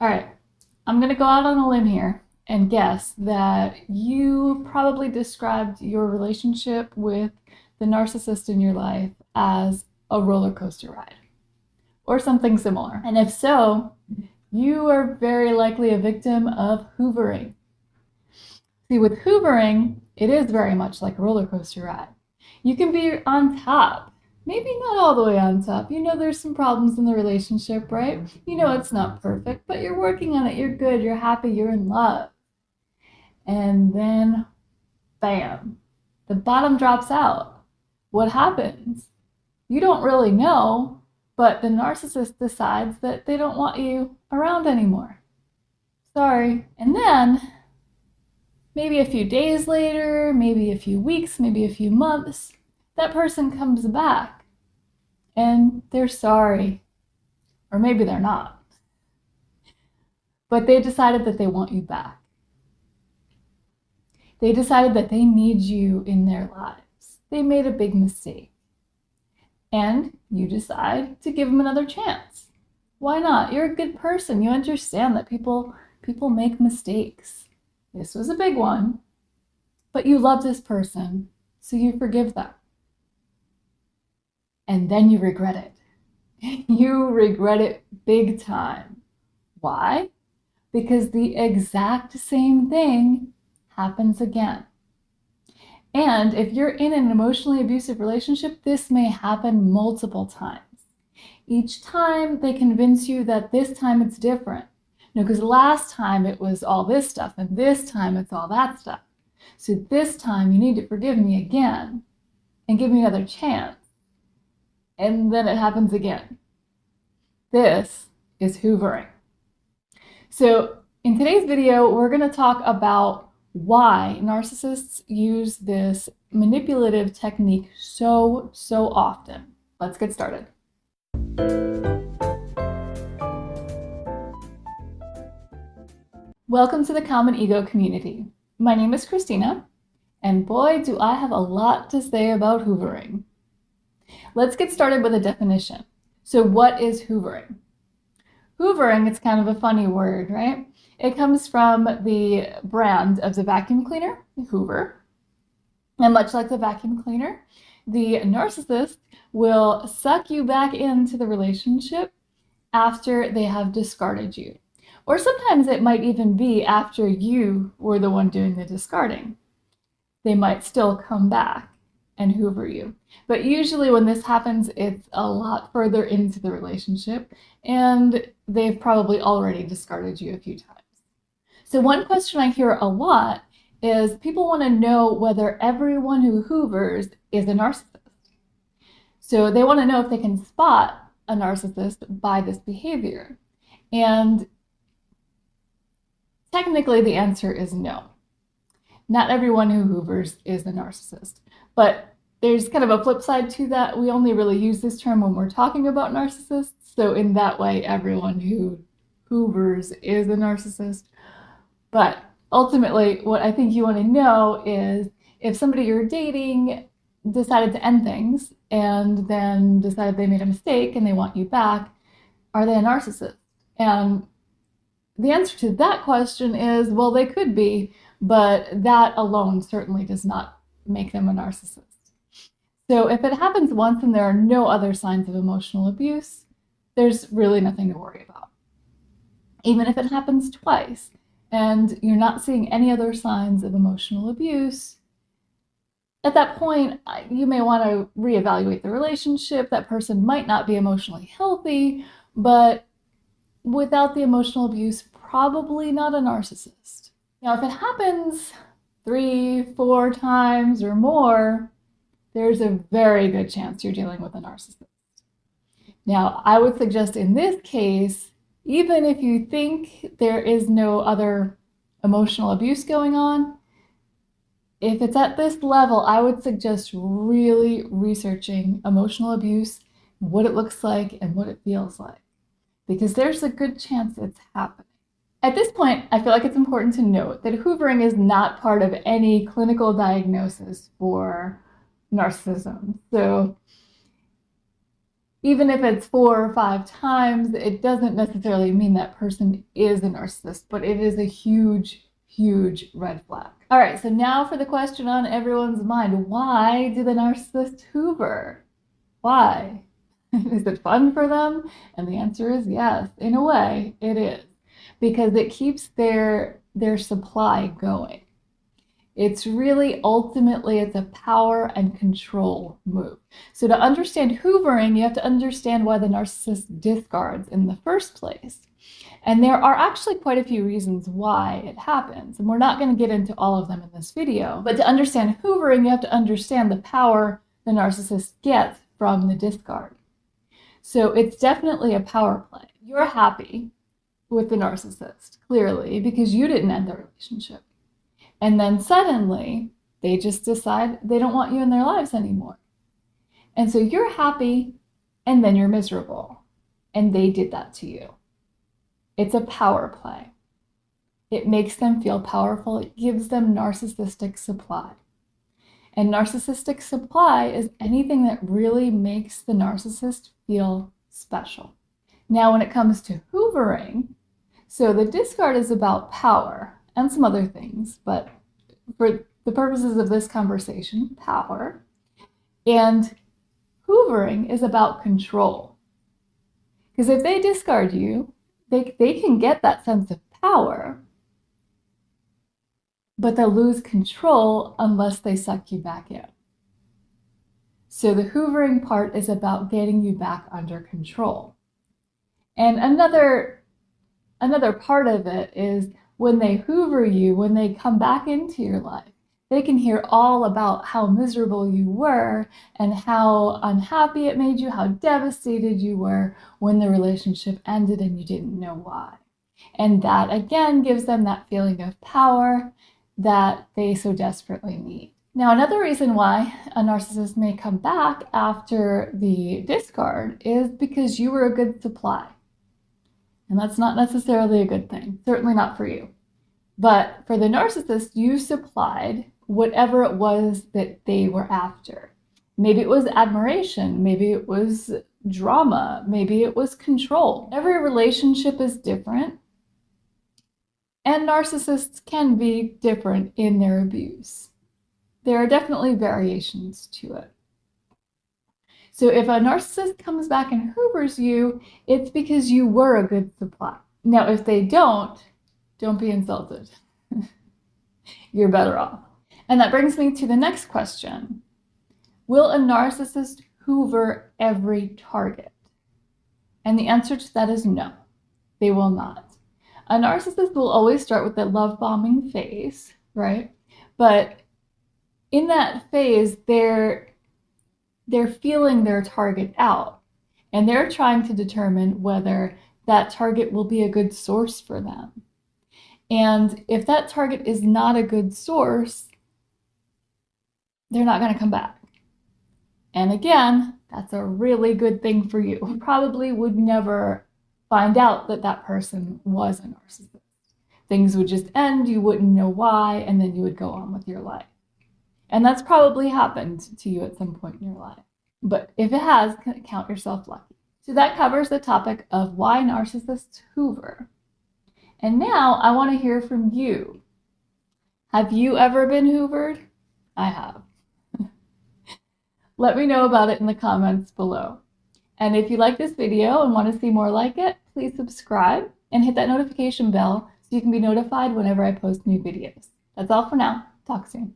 All right, I'm going to go out on a limb here and guess that you probably described your relationship with the narcissist in your life as a roller coaster ride or something similar. And if so, you are very likely a victim of hoovering. See, with hoovering, it is very much like a roller coaster ride. You can be on top, maybe not all the way on top. You know there's some problems in the relationship, right? You know it's not perfect, but you're working on it. You're good. You're happy. You're in love. And then, bam, the bottom drops out. What happens? You don't really know, but the narcissist decides that they don't want you around anymore. Sorry. And then, maybe a few days later, maybe a few weeks, maybe a few months, that person comes back and they're sorry. Or maybe they're not. But they decided that they want you back. They decided that they need you in their lives. They made a big mistake. And you decide to give them another chance. Why not? You're a good person. You understand that people make mistakes. This was a big one, but you love this person, so you forgive them. And then you regret it. You regret it big time. Why? Because the exact same thing happens again. And if you're in an emotionally abusive relationship, this may happen multiple times. Each time they convince you that this time it's different. No, because last time it was all this stuff, and this time it's all that stuff. So this time you need to forgive me again and give me another chance. And then it happens again. This is hoovering. So in today's video, we're going to talk about why narcissists use this manipulative technique so often. Let's get started. Welcome to the Common Ego community. My name is Christina, and boy, do I have a lot to say about hoovering. Let's get started with a definition. So what is hoovering? Hoovering, it's kind of a funny word, right? It comes from the brand of the vacuum cleaner, Hoover. And much like the vacuum cleaner, the narcissist will suck you back into the relationship after they have discarded you. Or sometimes it might even be after you were the one doing the discarding. They might still come back and hoover you. But usually when this happens, it's a lot further into the relationship, and they've probably already discarded you a few times. So one question I hear a lot is people want to know whether everyone who hoovers is a narcissist. So they want to know if they can spot a narcissist by this behavior. And technically the answer is no. Not everyone who hoovers is a narcissist. But there's kind of a flip side to that. We only really use this term when we're talking about narcissists. So in that way, everyone who hoovers is a narcissist. But ultimately, what I think you want to know is if somebody you're dating decided to end things and then decided they made a mistake and they want you back, are they a narcissist? And the answer to that question is, well, they could be, but that alone certainly does not make them a narcissist. So if it happens once and there are no other signs of emotional abuse, there's really nothing to worry about. Even if it happens twice and you're not seeing any other signs of emotional abuse, at that point, you may want to reevaluate the relationship. That person might not be emotionally healthy, but without the emotional abuse, probably not a narcissist. Now, if it happens 3, 4 times or more, there's a very good chance you're dealing with a narcissist. Now, I would suggest in this case, even if you think there is no other emotional abuse going on, if it's at this level, I would suggest really researching emotional abuse, what it looks like and what it feels like, because there's a good chance it's happening. At this point, I feel like it's important to note that hoovering is not part of any clinical diagnosis for narcissism. So Even if it's 4 or 5 times, it doesn't necessarily mean that person is a narcissist, but it is a huge, huge red flag. All right, so now for the question on everyone's mind. Why do the narcissists hoover? Why? Is it fun for them? And the answer is yes. In a way, it is. Because it keeps their supply going. It's really, ultimately, it's a power and control move. So to understand hoovering, you have to understand why the narcissist discards in the first place. And there are actually quite a few reasons why it happens. And we're not going to get into all of them in this video. But to understand hoovering, you have to understand the power the narcissist gets from the discard. So it's definitely a power play. You're happy with the narcissist, clearly, because you didn't end the relationship. And then suddenly, they just decide they don't want you in their lives anymore. And so you're happy, and then you're miserable. And they did that to you. It's a power play. It makes them feel powerful. It gives them narcissistic supply. And narcissistic supply is anything that really makes the narcissist feel special. Now, when it comes to hoovering, so the discard is about power and some other things, but for the purposes of this conversation, power. And hoovering is about control. Because if they discard you, they can get that sense of power, but they'll lose control unless they suck you back in. So the hoovering part is about getting you back under control. And another part of it is when they hoover you, when they come back into your life, they can hear all about how miserable you were and how unhappy it made you, how devastated you were when the relationship ended and you didn't know why. And that, again, gives them that feeling of power that they so desperately need. Now, another reason why a narcissist may come back after the discard is because you were a good supply. And that's not necessarily a good thing, certainly not for you. But for the narcissist, you supplied whatever it was that they were after. Maybe it was admiration, maybe it was drama, maybe it was control. Every relationship is different, and narcissists can be different in their abuse. There are definitely variations to it. So if a narcissist comes back and hoovers you, it's because you were a good supply. Now, if they don't be insulted. You're better off. And that brings me to the next question. Will a narcissist hoover every target? And the answer to that is no, they will not. A narcissist will always start with the love bombing phase, right? But in that phase, they're feeling their target out, and they're trying to determine whether that target will be a good source for them. And if that target is not a good source, they're not going to come back. And again, that's a really good thing for you. You probably would never find out that that person was a narcissist. Things would just end, you wouldn't know why, and then you would go on with your life. And that's probably happened to you at some point in your life. But if it has, count yourself lucky. So that covers the topic of why narcissists hoover. And now I want to hear from you. Have you ever been hoovered? I have. Let me know about it in the comments below. And if you like this video and want to see more like it, please subscribe and hit that notification bell so you can be notified whenever I post new videos. That's all for now. Talk soon.